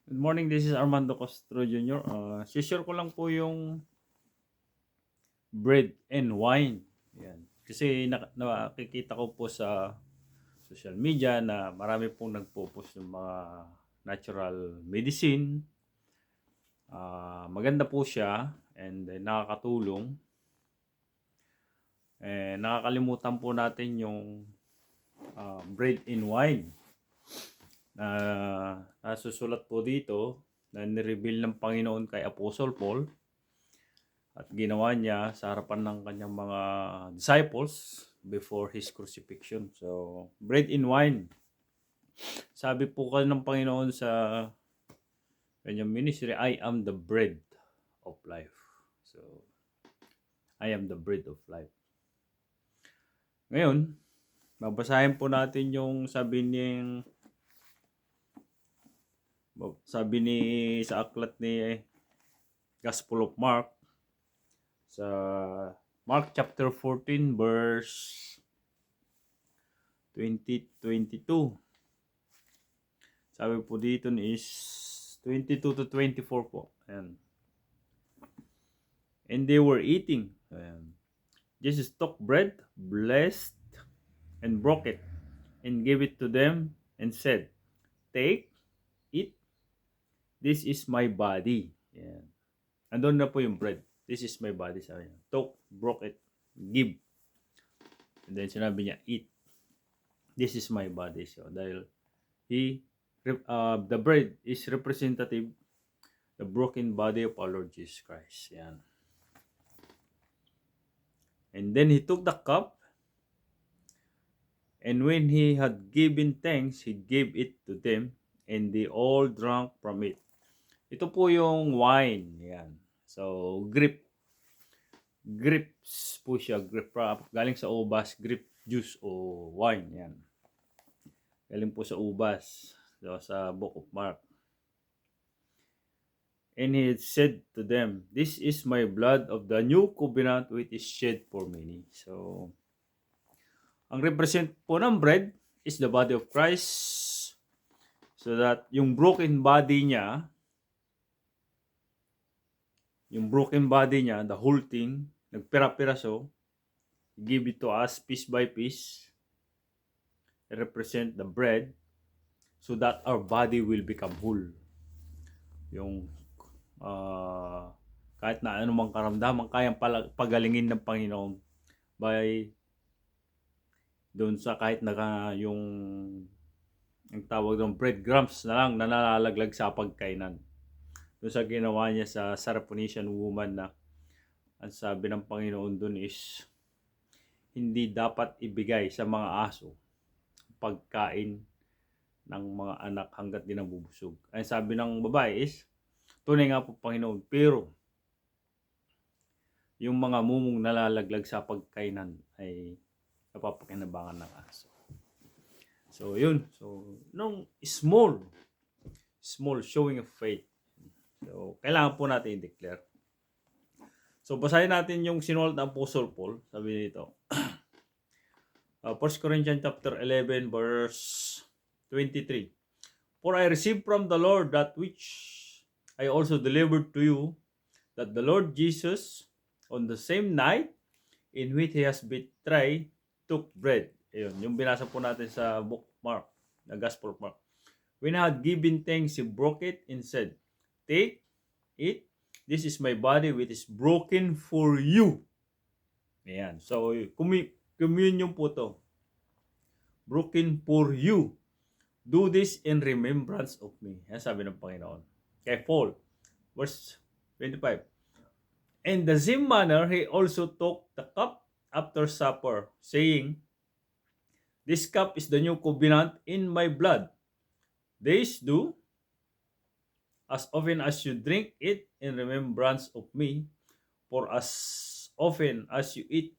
Good morning, this is Armando Castro Jr. Share ko lang po yung bread and wine. Yan. Kasi nakikita ko po sa social media na marami pong nagpo-post ng mga natural medicine. Maganda po siya and nakakatulong. Nakakalimutan po natin yung bread and wine na nasusulat po dito na nireveal ng Panginoon kay Apostle Paul at ginawa niya sa harapan ng kanyang mga disciples before his crucifixion. So, bread and wine. Sabi po ka ng Panginoon sa kanyang ministry, I am the bread of life. So, I am the bread of life. Ngayon, babasahin po natin yung sabi ni sa aklat ni Gospel of Mark sa Mark chapter 14 verse 22. Sabi po dito is 22 to 24 po. Ayan. And they were eating. Ayan. Jesus took bread, blessed, and broke it, and gave it to them, and said, take, eat, this is my body. Ayan. Andun na po yung bread. This is my body. Sabi niya. Took, broke it, give. And then sinabi niya, eat. This is my body. So dahil the bread is representative the broken body of our Lord Jesus Christ. Yan. And then he took the cup, and when he had given thanks, he gave it to them, and they all drank from it. Ito po yung wine. Yan. So, grapes po siya. Galing sa ubas, grape juice o wine. Yan. Galing po sa ubas. So, sa Book of Mark. And he said to them, this is my blood of the new covenant which is shed for many. So, ang represent po ng bread is the body of Christ. So that yung broken body niya, the whole thing, nagpira-piraso, give it to us piece by piece, represent the bread, so that our body will become whole. Yung kahit na anumang karamdaman, kayang pagalingin ng Panginoon by doon sa kahit na yung ang tawag ng breadcrumbs na lang na nalalaglag sa pagkainan. Doon sa ginawa niya sa Syrophoenician woman na ang sabi ng Panginoon doon is hindi dapat ibigay sa mga aso pagkain ng mga anak hanggat di nabubusog. Ang sabi ng babae is, tunay nga po Panginoon, pero yung mga mumong nalalaglag sa pagkainan ay napapakinabangan ng aso. So, yun. So, nung small showing of faith. So, kailangan po natin i-declare. So, basahin natin yung sinulat ng Apostle Paul. Sabi dito. 1 Corinthians chapter 11 verse 23. For I received from the Lord that which I also delivered to you, that the Lord Jesus, on the same night in which he has betrayed, took bread. Ayun, yung binasa po natin sa book Mark, the Gospel of Mark. When he had given thanks, he broke it and said, take, eat, this is my body which is broken for you. Ayan, so communion po to. Broken for you. Do this in remembrance of me. Yan sabi ng Panginoon. Kay Paul, verse 25. In the same manner, he also took the cup after supper, saying, this cup is the new covenant in my blood. This do, as often as you drink it in remembrance of me, for as often as you eat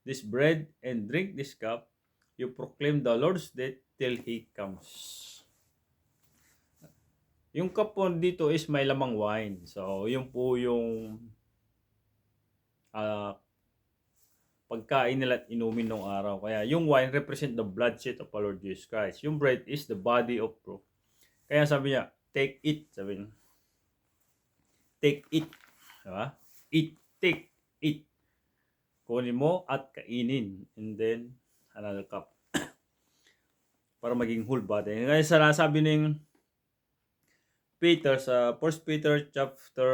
this bread and drink this cup, you proclaim the Lord's death till He comes. Yung cup po dito is may lamang wine. So, yun po yung pagkain nila at inumin nung araw. Kaya yung wine represent the bloodshed of our Lord Jesus Christ. Yung bread is the body of proof. Kaya sabi niya, take it. Sabi niya. Take it. Diba? Eat, take, eat. Kunin mo at kainin. And then, another cup. Para maging whole body. Kaya sa sabi ng Peter sa 1 Peter chapter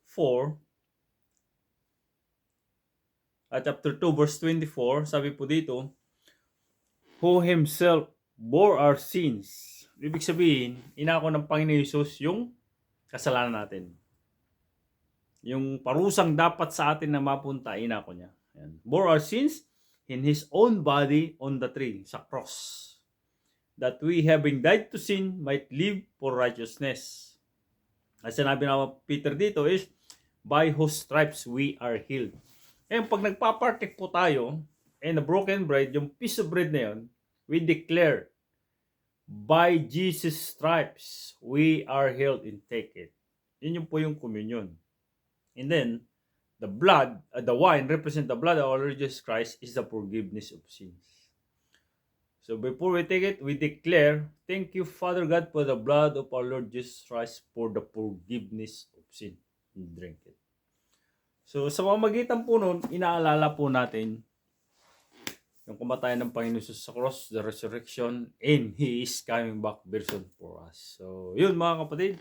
4 at chapter 2 verse 24, sabi po dito, who himself bore our sins. Ibig sabihin, inako ng Panginoon Hesus yung kasalanan natin. Yung parusang dapat sa atin na mapunta, inako niya. Ayan. Bore our sins in His own body on the tree, sa cross. That we, having died to sin, might live for righteousness. At sinabi na Peter dito is, by whose stripes we are healed. Ngayon, pag nagpapartik po tayo, and the broken bread, yung piece of bread na yun, we declare, by Jesus' stripes, we are healed, and take it. Yun po yung communion. And then, the blood, the wine represent the blood of our Lord Jesus Christ is the forgiveness of sins. So before we take it, we declare, thank you, Father God, for the blood of our Lord Jesus Christ for the forgiveness of sin. And drink it. So sa pamamagitan po nun, inaalala po natin yung kamatayan ng Panginoon Jesus sa cross, the resurrection, and He is coming back very soon for us. So yun mga kapatid,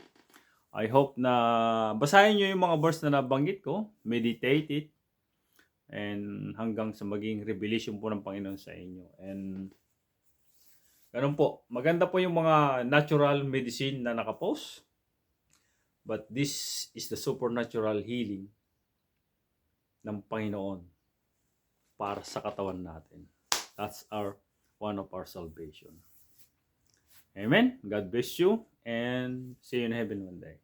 I hope na basahin nyo yung mga verse na nabanggit ko, meditate it, and hanggang sa maging revelation po ng Panginoon sa inyo. And ganun po, maganda po yung mga natural medicine na nakapost, but this is the supernatural healing ng Panginoon para sa katawan natin. That's one of our salvation. Amen. God bless you and see you in heaven one day.